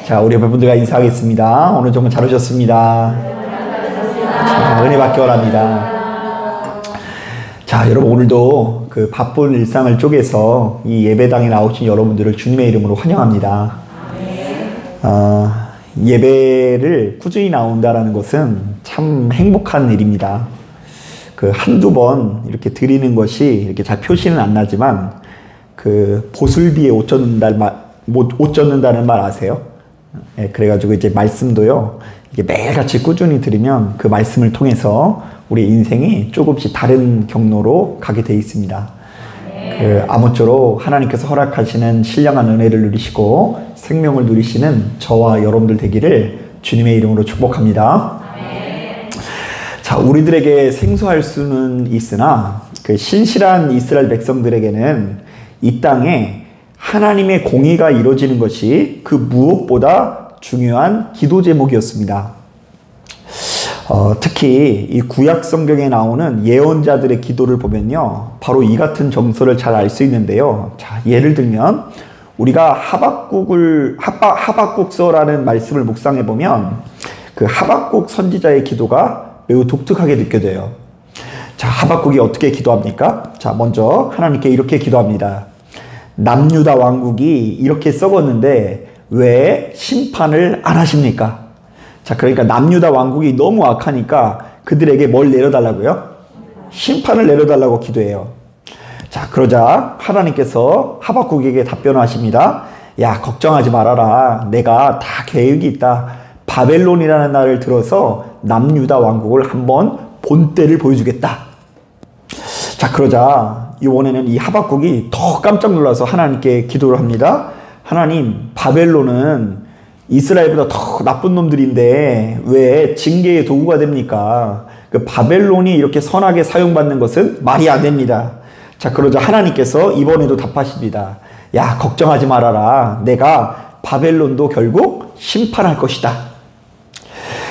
자, 우리 여러분들과 인사하겠습니다. 오늘 정말 잘 오셨습니다. 자, 은혜 받기 원합니다. 자, 여러분 오늘도 그 바쁜 일상을 쪼개서 이 예배당에 나오신 여러분들을 주님의 이름으로 환영합니다. 예배를 꾸준히 나온다라는 것은 참 행복한 일입니다. 그 한두 번 이렇게 드리는 것이 이렇게 잘 표시는 안 나지만 그 보슬비에 옷 젖는다는 말 아세요? 예, 그래가지고 이제 말씀도요, 이게 매일같이 꾸준히 들으면 그 말씀을 통해서 우리 인생이 조금씩 다른 경로로 가게 돼 있습니다. 그 아무쪼록 하나님께서 허락하시는 신령한 은혜를 누리시고 생명을 누리시는 저와 여러분들 되기를 주님의 이름으로 축복합니다. 자, 우리들에게 생소할 수는 있으나 그 신실한 이스라엘 백성들에게는 이 땅에 하나님의 공의가 이루어지는 것이 그 무엇보다 중요한 기도 제목이었습니다. 특히 이 구약 성경에 나오는 예언자들의 기도를 보면요, 바로 이 같은 정서를 잘 알 수 있는데요. 자, 예를 들면 우리가 하박국서라는 말씀을 묵상해 보면 그 하박국 선지자의 기도가 매우 독특하게 느껴져요. 자, 하박국이 어떻게 기도합니까? 자, 먼저 하나님께 이렇게 기도합니다. 남유다 왕국이 이렇게 썩었는데 왜 심판을 안 하십니까? 자, 그러니까 남유다 왕국이 너무 악하니까 그들에게 뭘 내려달라고요? 심판을 내려달라고 기도해요. 자, 그러자 하나님께서 하박국에게 답변하십니다. 야, 걱정하지 말아라. 내가 다 계획이 있다. 바벨론이라는 나라를 들어서 남유다 왕국을 한번 본때를 보여주겠다. 자, 그러자 이번에는 이 하박국이 더 깜짝 놀라서 하나님께 기도를 합니다. 하나님, 바벨론은 이스라엘보다 더 나쁜 놈들인데 왜 징계의 도구가 됩니까? 그 바벨론이 이렇게 선하게 사용받는 것은 말이 안 됩니다. 자, 그러자 하나님께서 이번에도 답하십니다. 야, 걱정하지 말아라. 내가 바벨론도 결국 심판할 것이다.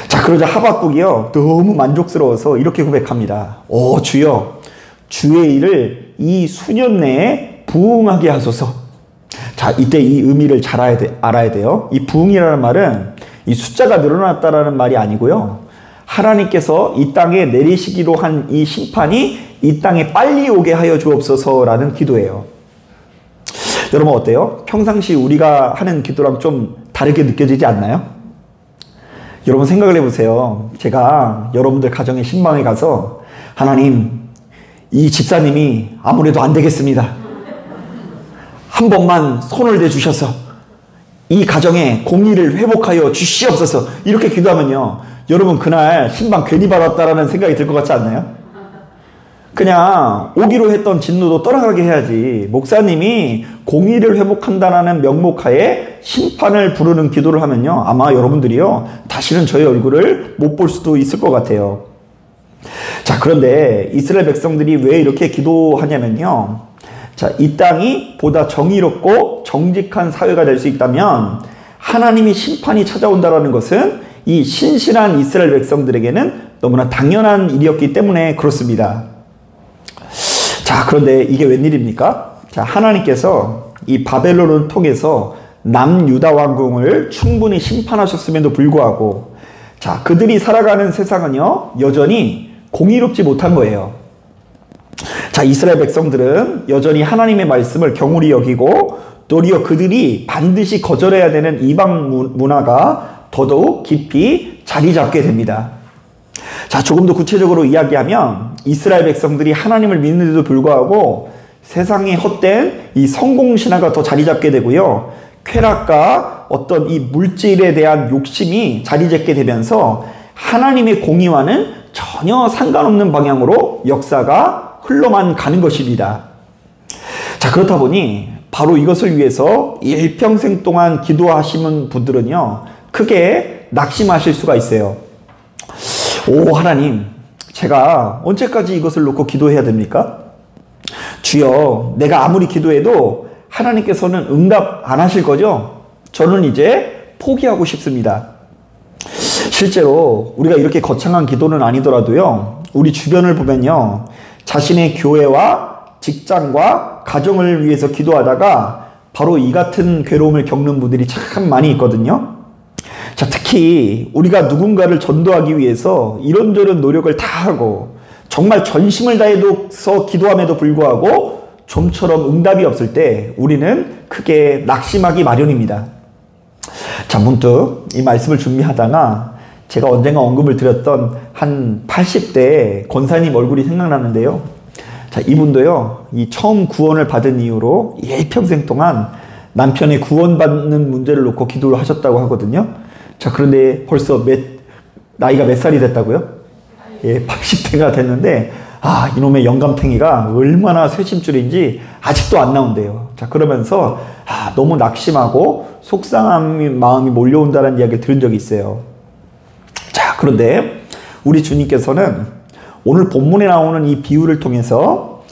자, 그러자 하박국이요, 너무 만족스러워서 이렇게 고백합니다. 오, 주여, 주의 일을 이 수년 내에 부응하게 하소서. 자, 이때 이 의미를 잘 알아야 돼요. 이 부응이라는 말은 이 숫자가 늘어났다라는 말이 아니고요, 하나님께서 이 땅에 내리시기로 한 이 심판이 이 땅에 빨리 오게 하여 주옵소서라는 기도예요. 여러분 어때요? 평상시 우리가 하는 기도랑 좀 다르게 느껴지지 않나요? 여러분 생각을 해보세요. 제가 여러분들 가정에 신방에 가서 하나님, 이 집사님이 아무래도 안 되겠습니다. 한 번만 손을 대주셔서 이 가정에 공의를 회복하여 주시옵소서. 이렇게 기도하면요, 여러분 그날 신방 괜히 받았다라는 생각이 들 것 같지 않나요? 그냥 오기로 했던 진노도 떠나가게 해야지. 목사님이 공의를 회복한다라는 명목하에 심판을 부르는 기도를 하면요, 아마 여러분들이요, 다시는 저의 얼굴을 못 볼 수도 있을 것 같아요. 자, 그런데 이스라엘 백성들이 왜 이렇게 기도하냐면요, 자, 이 땅이 보다 정의롭고 정직한 사회가 될 수 있다면 하나님이 심판이 찾아온다는 것은 이 신실한 이스라엘 백성들에게는 너무나 당연한 일이었기 때문에 그렇습니다. 자, 그런데 이게 웬일입니까? 자, 하나님께서 이 바벨론을 통해서 남유다 왕국을 충분히 심판하셨음에도 불구하고, 자, 그들이 살아가는 세상은요, 여전히 공의롭지 못한 거예요. 자, 이스라엘 백성들은 여전히 하나님의 말씀을 경홀히 여기고 도리어 그들이 반드시 거절해야 되는 이방 문화가 더더욱 깊이 자리 잡게 됩니다. 자, 조금 더 구체적으로 이야기하면 이스라엘 백성들이 하나님을 믿는데도 불구하고 세상에 헛된 이 성공신화가 더 자리 잡게 되고요, 쾌락과 어떤 이 물질에 대한 욕심이 자리 잡게 되면서 하나님의 공의와는 전혀 상관없는 방향으로 역사가 흘러만 가는 것입니다. 자, 그렇다 보니 바로 이것을 위해서 일평생 동안 기도하시는 분들은요, 크게 낙심하실 수가 있어요. 오, 하나님, 제가 언제까지 이것을 놓고 기도해야 됩니까? 주여, 내가 아무리 기도해도 하나님께서는 응답 안 하실 거죠? 저는 이제 포기하고 싶습니다. 실제로 우리가 이렇게 거창한 기도는 아니더라도요, 우리 주변을 보면요, 자신의 교회와 직장과 가정을 위해서 기도하다가 바로 이 같은 괴로움을 겪는 분들이 참 많이 있거든요. 자, 특히 우리가 누군가를 전도하기 위해서 이런저런 노력을 다 하고 정말 전심을 다해서 기도함에도 불구하고 좀처럼 응답이 없을 때 우리는 크게 낙심하기 마련입니다. 자, 문득 이 말씀을 준비하다가 제가 언젠가 언급을 드렸던 한 80대 권사님 얼굴이 생각나는데요. 자, 이분도요, 이 처음 구원을 받은 이후로 일평생 동안 남편의 구원받는 문제를 놓고 기도를 하셨다고 하거든요. 자, 그런데 벌써 나이가 몇 살이 됐다고요? 예, 80대가 됐는데, 이놈의 영감탱이가 얼마나 쇄심줄인지 아직도 안 나온대요. 자, 그러면서, 너무 낙심하고 속상한 마음이 몰려온다는 이야기를 들은 적이 있어요. 자, 그런데 우리 주님께서는 오늘 본문에 나오는 이 비유를 통해서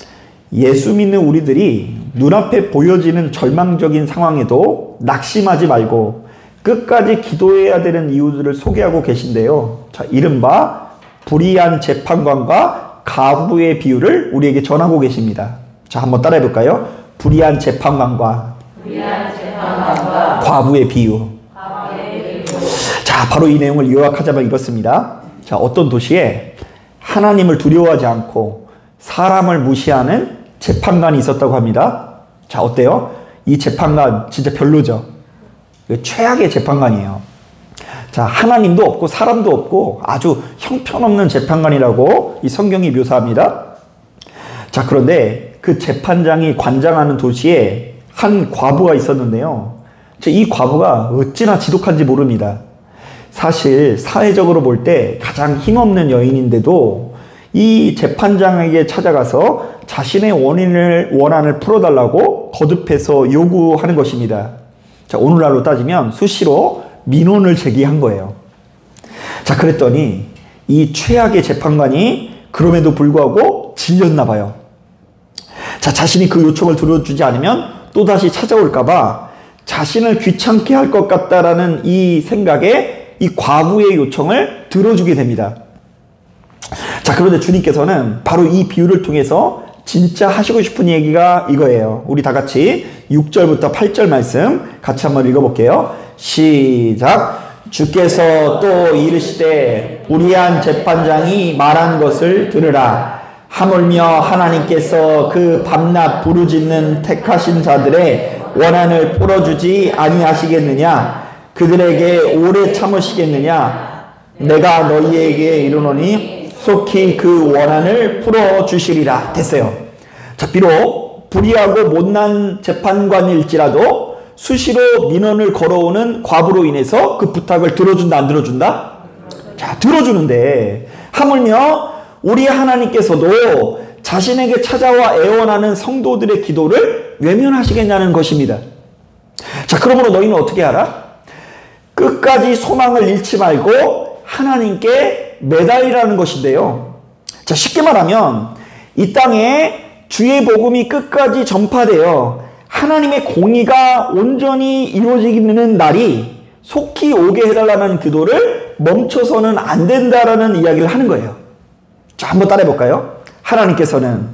예수 믿는 우리들이 눈앞에 보여지는 절망적인 상황에도 낙심하지 말고 끝까지 기도해야 되는 이유들을 소개하고 계신데요. 자, 이른바 불의한 재판관과 과부의 비유를 우리에게 전하고 계십니다. 자, 한번 따라해 볼까요? 불의한 재판관과 과부의 비유. 자, 바로 이 내용을 요약하자면 이렇습니다. 자, 어떤 도시에 하나님을 두려워하지 않고 사람을 무시하는 재판관이 있었다고 합니다. 자, 어때요? 이 재판관 진짜 별로죠? 최악의 재판관이에요. 자, 하나님도 없고 사람도 없고 아주 형편없는 재판관이라고 이 성경이 묘사합니다. 자, 그런데 그 재판장이 관장하는 도시에 한 과부가 있었는데요. 이 과부가 어찌나 지독한지 모릅니다. 사실 사회적으로 볼 때 가장 힘없는 여인인데도 이 재판장에게 찾아가서 자신의 원한을 풀어달라고 거듭해서 요구하는 것입니다. 자, 오늘날로 따지면 수시로 민원을 제기한 거예요. 자, 그랬더니 이 최악의 재판관이 그럼에도 불구하고 질렸나 봐요. 자, 자신이 그 요청을 들어주지 않으면 또다시 찾아올까봐 자신을 귀찮게 할 것 같다라는 이 생각에 이 과부의 요청을 들어주게 됩니다. 자, 그런데 주님께서는 바로 이 비유를 통해서 진짜 하시고 싶은 얘기가 이거예요. 우리 다 같이 6절부터 8절 말씀 같이 한번 읽어볼게요. 시작. 주께서 또 이르시되 불의한 재판장이 말한 것을 들으라. 하물며 하나님께서 그 밤낮 부르짖는 택하신 자들의 원한을 풀어주지 아니하시겠느냐? 그들에게 오래 참으시겠느냐? 내가 너희에게 이르노니 속히 그 원한을 풀어주시리라. 됐어요. 자, 비록 불의하고 못난 재판관일지라도 수시로 민원을 걸어오는 과부로 인해서 그 부탁을 들어준다, 안 들어준다? 자, 들어주는데 하물며 우리 하나님께서도 자신에게 찾아와 애원하는 성도들의 기도를 외면하시겠냐는 것입니다. 자, 그러므로 너희는 어떻게 하라? 끝까지 소망을 잃지 말고 하나님께 매달리라는 것인데요. 자, 쉽게 말하면 이 땅에 주의 복음이 끝까지 전파되어 하나님의 공의가 온전히 이루어지는 날이 속히 오게 해달라는 기도를 멈춰서는 안 된다라는 이야기를 하는 거예요. 자, 한번 따라해 볼까요? 하나님께서는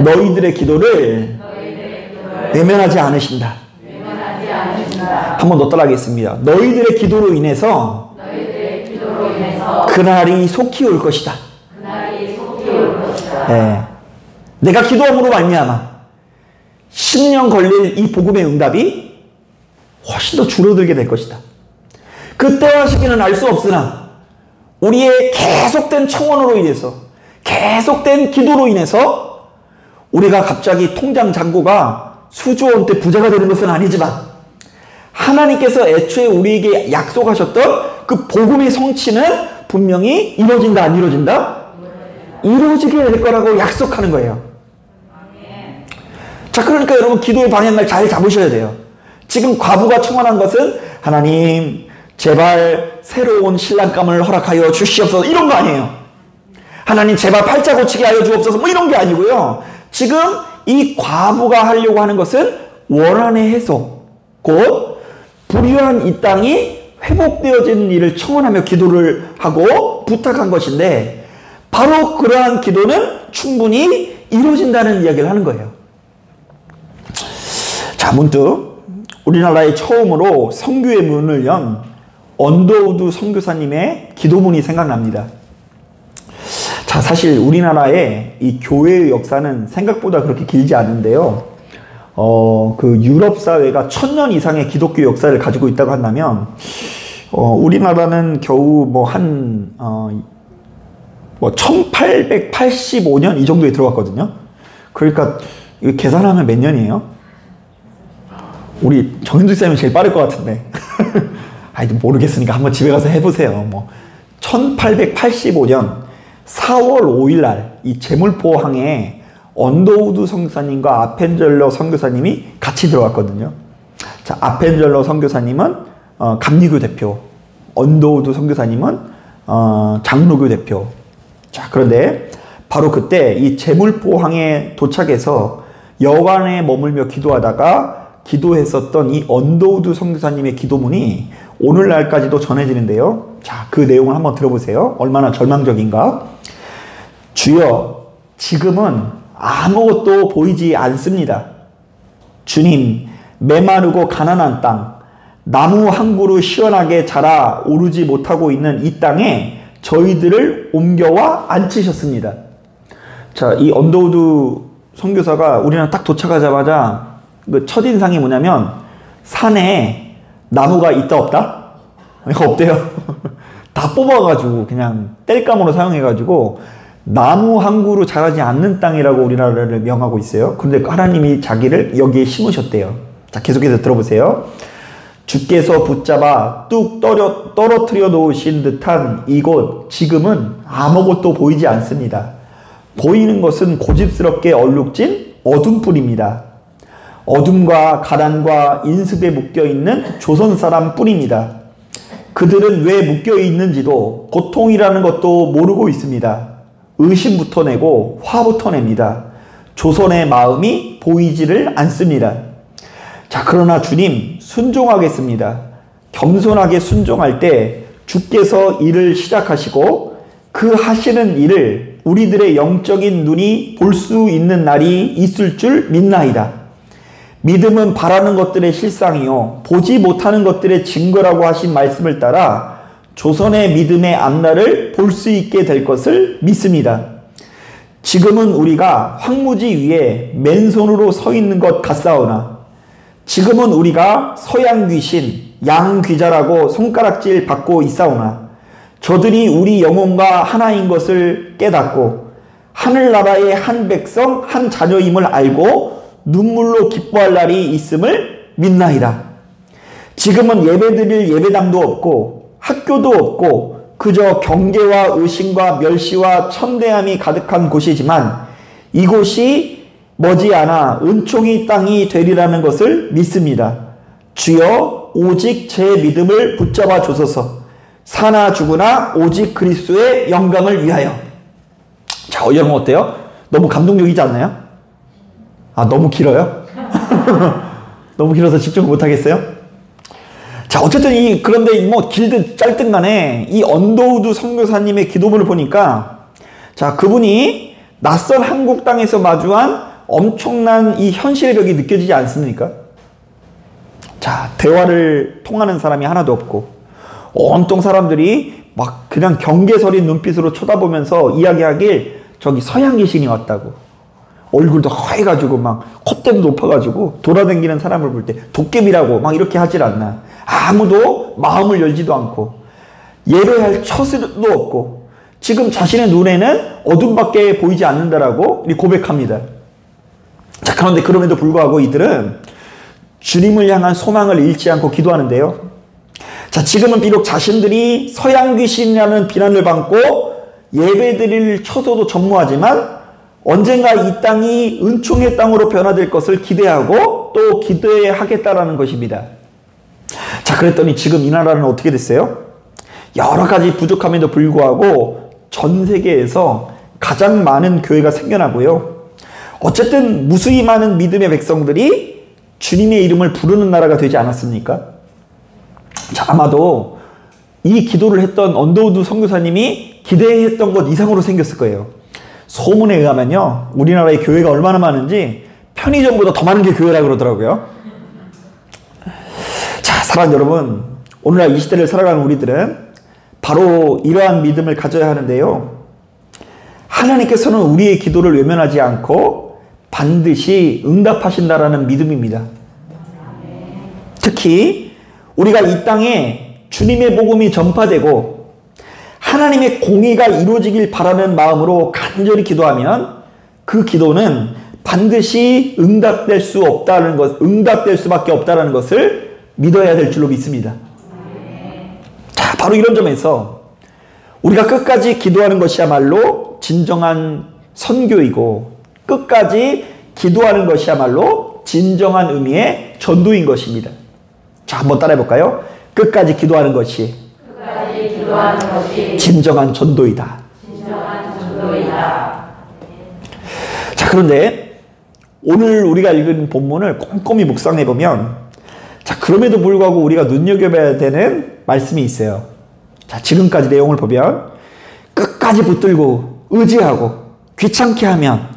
너희들의 기도를 외면하지 않으신다. 한 번 더 따라하겠습니다. 너희들의 기도로 인해서 그날이 속히 올 것이다. 네. 내가 기도함으로 말미암아 10년 걸릴 이 복음의 응답이 훨씬 더 줄어들게 될 것이다. 그때와 시기는 알 수 없으나 우리의 계속된 청원으로 인해서, 계속된 기도로 인해서 우리가 갑자기 통장 잔고가 수조 원대 부자가 되는 것은 아니지만 하나님께서 애초에 우리에게 약속하셨던 그 복음의 성취는 분명히 이루어진다, 안 이루어진다? 이루어지게 될 거라고 약속하는 거예요. 자, 그러니까 여러분 기도의 방향을 잘 잡으셔야 돼요. 지금 과부가 청원한 것은 하나님 제발 새로운 신랑감을 허락하여 주시옵소서 이런 거 아니에요. 하나님 제발 팔자 고치게 하여 주옵소서 뭐 이런 게 아니고요. 지금 이 과부가 하려고 하는 것은 원한의 해소, 곧 불의한 이 땅이 회복되어지는 일을 청원하며 기도를 하고 부탁한 것인데 바로 그러한 기도는 충분히 이루어진다는 이야기를 하는 거예요. 자, 문득 우리나라에 처음으로 성교의 문을 연 언더우드 선교사님의 기도문이 생각납니다. 자, 사실 우리나라의 이 교회의 역사는 생각보다 그렇게 길지 않은데요. 그 유럽 사회가 1000년 이상의 기독교 역사를 가지고 있다고 한다면, 우리나라는 겨우 1885년 이 정도에 들어갔거든요. 그러니까 이거 계산하면 몇 년이에요? 우리 정현주 쌤이 제일 빠를 것 같은데. 모르겠으니까 한번 집에 가서 해보세요. 1885년 4월 5일 날 이 제물포항에 언더우드 선교사님과 아펜젤러 선교사님이 같이 들어왔거든요. 자, 아펜젤러 선교사님은 감리교 대표, 언더우드 선교사님은 장로교 대표. 자, 그런데 바로 그때 이 제물포항에 도착해서 여관에 머물며 기도했었던 이 언더우드 선교사님의 기도문이 오늘날까지도 전해지는데요. 자, 그 내용을 한번 들어보세요. 얼마나 절망적인가. 주여, 지금은 아무것도 보이지 않습니다. 주님, 메마르고 가난한 땅, 나무 한 그루 시원하게 자라 오르지 못하고 있는 이 땅에 저희들을 옮겨와 앉히셨습니다. 자, 이 언더우드 선교사가 우리나라 딱 도착하자마자 그 첫인상이 뭐냐면, 산에 나무가 있다 없다? 없대요. 다 뽑아가지고 그냥 땔감으로 사용해가지고 나무 한 그루 자라지 않는 땅이라고 우리나라를 명하고 있어요. 그런데 하나님이 자기를 여기에 심으셨대요. 자, 계속해서 들어보세요. 주께서 붙잡아 뚝 떨어뜨려 놓으신 듯한 이곳, 지금은 아무것도 보이지 않습니다. 보이는 것은 고집스럽게 얼룩진 어둠뿐입니다. 어둠과 가난과 인습에 묶여있는 조선 사람 뿐입니다. 그들은 왜 묶여있는지도 고통이라는 것도 모르고 있습니다. 의심부터 내고 화부터 냅니다. 조선의 마음이 보이지를 않습니다. 자, 그러나 주님, 순종하겠습니다. 겸손하게 순종할 때 주께서 일을 시작하시고 그 하시는 일을 우리들의 영적인 눈이 볼 수 있는 날이 있을 줄 믿나이다. 믿음은 바라는 것들의 실상이요 보지 못하는 것들의 증거라고 하신 말씀을 따라 조선의 믿음의 앞날을 볼 수 있게 될 것을 믿습니다. 지금은 우리가 황무지 위에 맨손으로 서 있는 것 같사오나, 지금은 우리가 서양 귀신, 양 귀자라고 손가락질 받고 있사오나, 저들이 우리 영혼과 하나인 것을 깨닫고 하늘나라의 한 백성, 한 자녀임을 알고 눈물로 기뻐할 날이 있음을 믿나이다. 지금은 예배드릴 예배당도 없고 학교도 없고 그저 경계와 의심과 멸시와 천대함이 가득한 곳이지만 이곳이 머지않아 은총의 땅이 되리라는 것을 믿습니다. 주여, 오직 제 믿음을 붙잡아 주소서. 사나 죽으나 오직 그리스도의 영광을 위하여. 자, 여러분 어때요? 너무 감동적이지 않나요? 너무 길어요? 너무 길어서 집중 못하겠어요? 자, 어쨌든 그런데 길든 짧든 간에 이 언더우드 선교사님의 기도문을 보니까, 자, 그분이 낯선 한국 땅에서 마주한 엄청난 이 현실의 벽이 느껴지지 않습니까? 자, 대화를 통하는 사람이 하나도 없고 온통 사람들이 막 그냥 경계서린 눈빛으로 쳐다보면서 이야기하길 저기 서양 귀신이 왔다고, 얼굴도 허해가지고 막 콧대도 높아가지고 돌아다니는 사람을 볼 때 도깨비라고 막 이렇게 하질 않나. 아무도 마음을 열지도 않고 예배할 처수도 없고 지금 자신의 눈에는 어둠밖에 보이지 않는다라고 고백합니다. 자, 그런데 그럼에도 불구하고 이들은 주님을 향한 소망을 잃지 않고 기도하는데요. 자, 지금은 비록 자신들이 서양 귀신이라는 비난을 받고 예배드릴 처소도 전무하지만 언젠가 이 땅이 은총의 땅으로 변화될 것을 기대하고 또 기대하겠다라는 것입니다. 자, 그랬더니 지금 이 나라는 어떻게 됐어요? 여러 가지 부족함에도 불구하고 전 세계에서 가장 많은 교회가 생겨나고요. 어쨌든 무수히 많은 믿음의 백성들이 주님의 이름을 부르는 나라가 되지 않았습니까? 자, 아마도 이 기도를 했던 언더우드 선교사님이 기대했던 것 이상으로 생겼을 거예요. 소문에 의하면요, 우리나라의 교회가 얼마나 많은지 편의점보다 더 많은 게 교회라고 그러더라고요. 자, 사랑하는 여러분, 오늘날 이 시대를 살아가는 우리들은 바로 이러한 믿음을 가져야 하는데요. 하나님께서는 우리의 기도를 외면하지 않고 반드시 응답하신다라는 믿음입니다. 특히 우리가 이 땅에 주님의 복음이 전파되고 하나님의 공의가 이루어지길 바라는 마음으로 간절히 기도하면 그 기도는 반드시 응답될 수밖에 없다는 것을 믿어야 될 줄로 믿습니다. 자, 바로 이런 점에서 우리가 끝까지 기도하는 것이야말로 진정한 선교이고 끝까지 기도하는 것이야말로 진정한 의미의 전도인 것입니다. 자, 한번 따라해 볼까요? 끝까지 기도하는 것이 진정한 전도이다. 자, 그런데 오늘 우리가 읽은 본문을 꼼꼼히 묵상해 보면 자, 그럼에도 불구하고 우리가 눈여겨봐야 되는 말씀이 있어요. 자, 지금까지 내용을 보면 끝까지 붙들고 의지하고 귀찮게 하면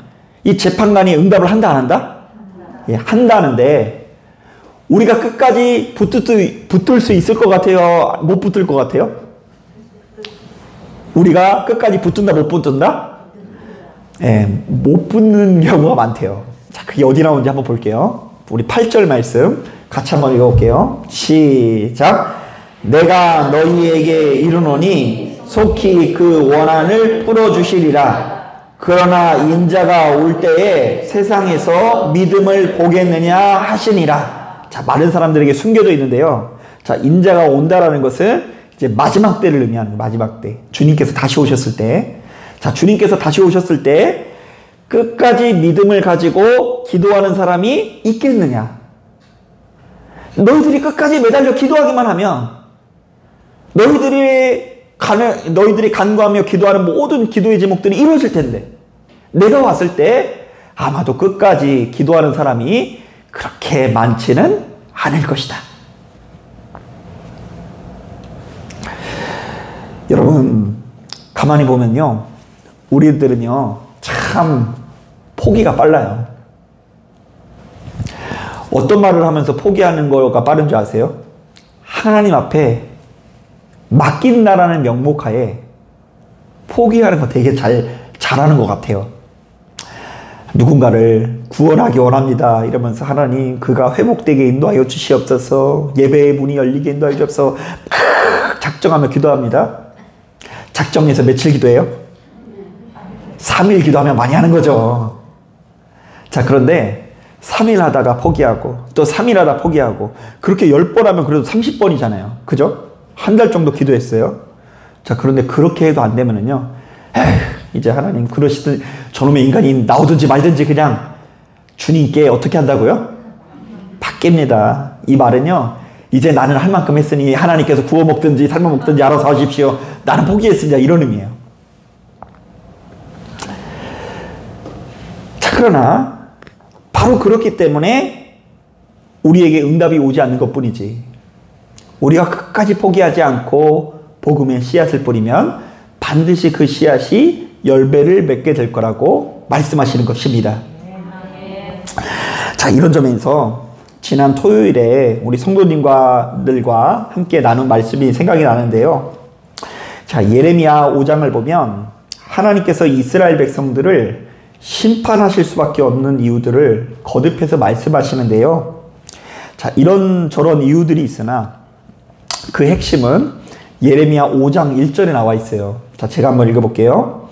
이 재판관이 응답을 한다 안 한다? 예, 한다는데 우리가 끝까지 붙들 수 있을 것 같아요? 못 붙들 것 같아요? 우리가 끝까지 붙든다 못 붙든다? 예, 못 붙는 경우가 많대요. 자, 그게 어디 나오는지 한번 볼게요. 우리 8절 말씀 같이 한번 읽어볼게요. 시작. 내가 너희에게 이르노니 속히 그 원한을 풀어주시리라. 그러나 인자가 올 때에 세상에서 믿음을 보겠느냐 하시니라. 자, 많은 사람들에게 숨겨져 있는데요. 자, 인자가 온다라는 것은 이제 마지막 때를 의미하는 마지막 때. 주님께서 다시 오셨을 때. 자, 주님께서 다시 오셨을 때 끝까지 믿음을 가지고 기도하는 사람이 있겠느냐? 너희들이 끝까지 매달려 기도하기만 하면 너희들이 간구하며 기도하는 모든 기도의 제목들이 이루어질 텐데 내가 왔을 때 아마도 끝까지 기도하는 사람이 그렇게 많지는 않을 것이다. 여러분, 가만히 보면요, 우리들은요 참 포기가 빨라요. 어떤 말을 하면서 포기하는 거가 빠른 줄 아세요? 하나님 앞에 맡긴다라는 명목하에 포기하는 거 되게 잘하는 것 같아요. 누군가를 구원하기 원합니다 이러면서 하나님 그가 회복되게 인도하여 주시옵소서, 예배의 문이 열리게 인도하여 주옵소서 작정하며 기도합니다. 작정해서 며칠 기도해요? 3일 기도하면 많이 하는 거죠. 자, 그런데 3일 하다가 포기하고 또 3일 하다 포기하고 그렇게 10번 하면 그래도 30번이잖아요. 그죠? 한 달 정도 기도했어요. 자, 그런데 그렇게 해도 안 되면은요, 에휴, 이제 하나님 그러시든 저놈의 인간이 나오든지 말든지 그냥 주님께 어떻게 한다고요? 바뀝니다. 이 말은요, 이제 나는 할 만큼 했으니 하나님께서 구워 먹든지 삶아 먹든지 알아서 하십시오. 나는 포기했으니까 이런 의미예요. 자, 그러나 바로 그렇기 때문에 우리에게 응답이 오지 않는 것뿐이지, 우리가 끝까지 포기하지 않고 복음의 씨앗을 뿌리면 반드시 그 씨앗이 열매를 맺게 될 거라고 말씀하시는 것입니다. 자, 이런 점에서 지난 토요일에 우리 성도님들과 함께 나눈 말씀이 생각이 나는데요. 자, 예레미야 5장을 보면 하나님께서 이스라엘 백성들을 심판하실 수밖에 없는 이유들을 거듭해서 말씀하시는데요. 자, 이런저런 이유들이 있으나 그 핵심은 예레미야 5장 1절에 나와 있어요. 자, 제가 한번 읽어볼게요.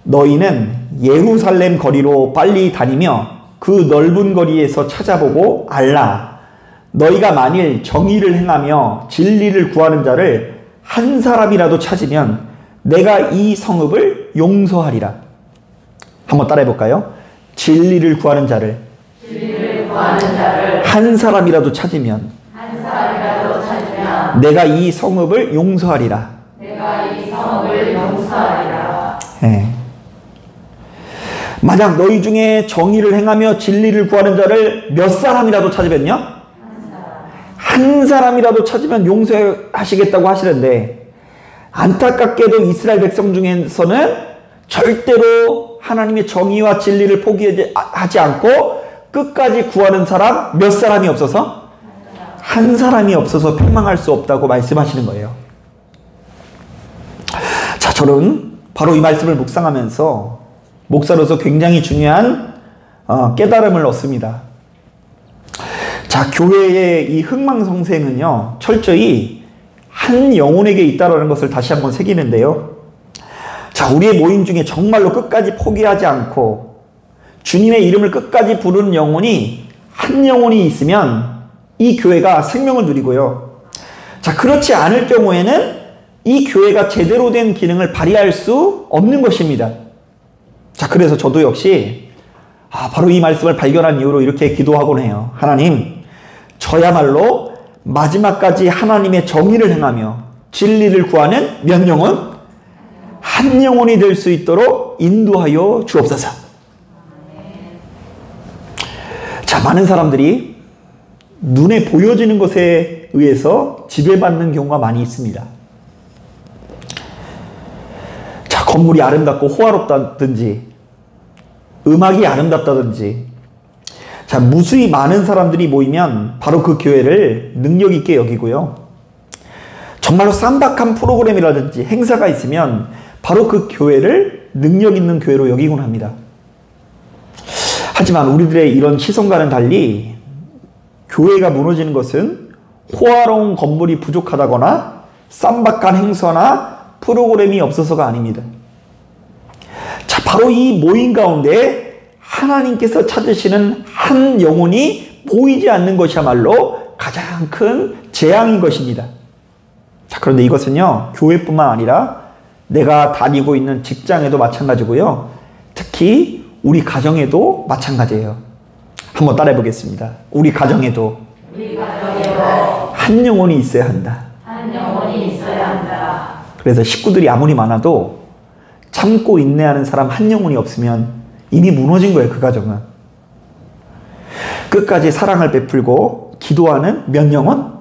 너희는 예루살렘 거리로 빨리 다니며 그 넓은 거리에서 찾아보고 알라. 너희가 만일 정의를 행하며 진리를 구하는 자를 한 사람이라도 찾으면 내가 이 성읍을 용서하리라. 한번 따라해 볼까요? 진리를 구하는 자를 한 사람이라도 찾으면 내가 이 성읍을 용서하리라. 네. 만약 너희 중에 정의를 행하며 진리를 구하는 자를 몇 사람이라도 찾으면요? 한 사람이라도 찾으면 용서하시겠다고 하시는데, 안타깝게도 이스라엘 백성 중에서는 절대로 하나님의 정의와 진리를 포기하지 않고 끝까지 구하는 사람 몇 사람이 없어서 한 사람이 없어서 팽망할 수 없다고 말씀하시는 거예요. 자, 저는 바로 이 말씀을 묵상하면서 목사로서 굉장히 중요한 깨달음을 얻습니다. 자, 교회의 이 흥망성쇠는요, 철저히 한 영혼에게 있다는 것을 다시 한번 새기는데요. 자, 우리의 모임 중에 정말로 끝까지 포기하지 않고 주님의 이름을 끝까지 부르는 영혼이 한 영혼이 있으면 이 교회가 생명을 누리고요. 자, 그렇지 않을 경우에는 이 교회가 제대로 된 기능을 발휘할 수 없는 것입니다. 자, 그래서 저도 역시 바로 이 말씀을 발견한 이후로 이렇게 기도하곤 해요. 하나님, 저야말로 마지막까지 하나님의 정의를 행하며 진리를 구하는 몇 영혼? 한 영혼이 될 수 있도록 인도하여 주옵소서. 자, 많은 사람들이 눈에 보여지는 것에 의해서 지배받는 경우가 많이 있습니다. 자, 건물이 아름답고 호화롭다든지 음악이 아름답다든지, 자, 무수히 많은 사람들이 모이면 바로 그 교회를 능력 있게 여기고요. 정말로 쌈박한 프로그램이라든지 행사가 있으면 바로 그 교회를 능력 있는 교회로 여기곤 합니다. 하지만 우리들의 이런 시선과는 달리 교회가 무너지는 것은 호화로운 건물이 부족하다거나 쌈박한 행사나 프로그램이 없어서가 아닙니다. 자, 바로 이 모임 가운데 하나님께서 찾으시는 한 영혼이 보이지 않는 것이야말로 가장 큰 재앙인 것입니다. 자, 그런데 이것은요, 교회뿐만 아니라 내가 다니고 있는 직장에도 마찬가지고요. 특히 우리 가정에도 마찬가지예요. 한번 따라해 보겠습니다. 우리 가정에도 한 영혼이 있어야 한다. 한 영혼이 있어야 한다. 그래서 식구들이 아무리 많아도 참고 인내하는 사람 한 영혼이 없으면 이미 무너진 거예요, 그 가정은. 끝까지 사랑을 베풀고 기도하는 몇 영혼?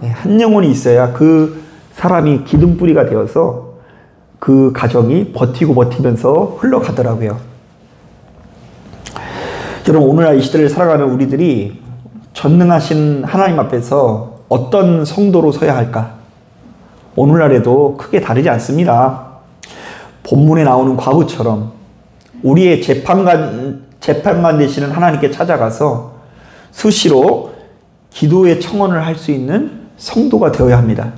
네, 한 영혼이 있어야 그 사람이 기둥뿌리가 되어서 그 가정이 버티고 버티면서 흘러가더라고요. 여러분, 오늘날 이 시대를 살아가는 우리들이 전능하신 하나님 앞에서 어떤 성도로 서야 할까? 오늘날에도 크게 다르지 않습니다. 본문에 나오는 과부처럼 우리의 재판관 되시는 하나님께 찾아가서 수시로 기도의 청원을 할 수 있는 성도가 되어야 합니다.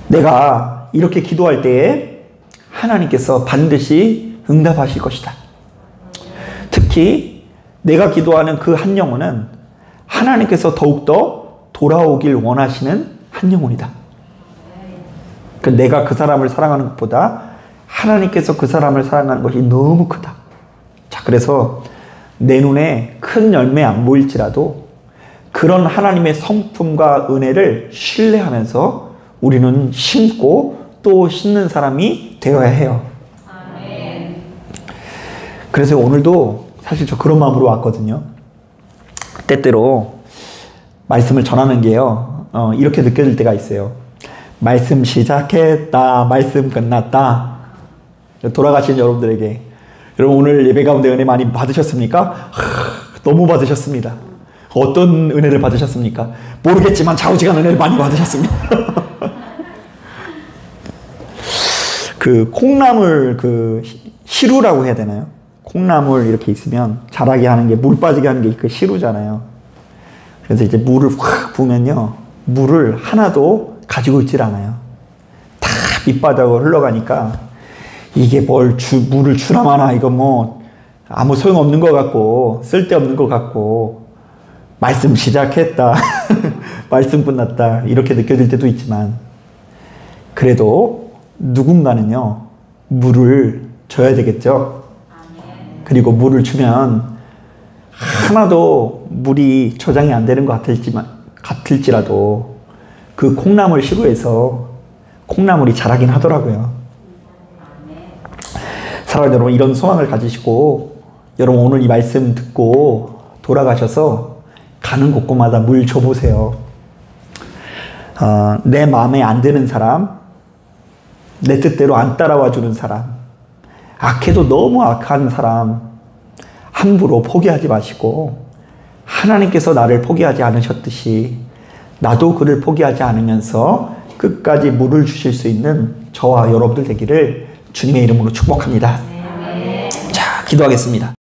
내가 이렇게 기도할 때에 하나님께서 반드시 응답하실 것이다. 특히 내가 기도하는 그 한 영혼은 하나님께서 더욱더 돌아오길 원하시는 한 영혼이다. 내가 그 사람을 사랑하는 것보다 하나님께서 그 사람을 사랑하는 것이 너무 크다. 자, 그래서 내 눈에 큰 열매 안 보일지라도 그런 하나님의 성품과 은혜를 신뢰하면서 우리는 심고 또 심는 사람이 되어야 해요. 아멘. 그래서 오늘도 사실 저 그런 마음으로 왔거든요. 때때로 말씀을 전하는 게요, 이렇게 느껴질 때가 있어요. 말씀 시작했다, 말씀 끝났다. 돌아가신 여러분들에게, 여러분 오늘 예배 가운데 은혜 많이 받으셨습니까? 너무 받으셨습니다. 어떤 은혜를 받으셨습니까? 모르겠지만 좌우지간 은혜를 많이 받으셨습니다. 그 콩나물 그 시루라고 해야 되나요? 콩나물 이렇게 있으면 자라게 하는 게, 물 빠지게 하는 게 그 시루잖아요. 그래서 이제 물을 확 부으면요, 물을 하나도 가지고 있질 않아요. 다 밑바닥으로 흘러가니까 이게 물을 주나 마나, 이거 뭐 아무 소용없는 것 같고 쓸데없는 것 같고 말씀 시작했다 말씀 끝났다 이렇게 느껴질 때도 있지만, 그래도 누군가는요 물을 줘야 되겠죠. 그리고 물을 주면 하나도 물이 저장이 안 되는 것 같을지라도 그 콩나물 시루에서 콩나물이 자라긴 하더라고요. 사랑하는 여러분, 이런 소망을 가지시고 여러분 오늘 이 말씀 듣고 돌아가셔서 가는 곳곳마다 물 줘보세요. 내 마음에 안 드는 사람, 내 뜻대로 안 따라와 주는 사람, 악해도 너무 악한 사람 함부로 포기하지 마시고 하나님께서 나를 포기하지 않으셨듯이 나도 그를 포기하지 않으면서 끝까지 물을 주실 수 있는 저와 여러분들 되기를 주님의 이름으로 축복합니다. 자, 기도하겠습니다.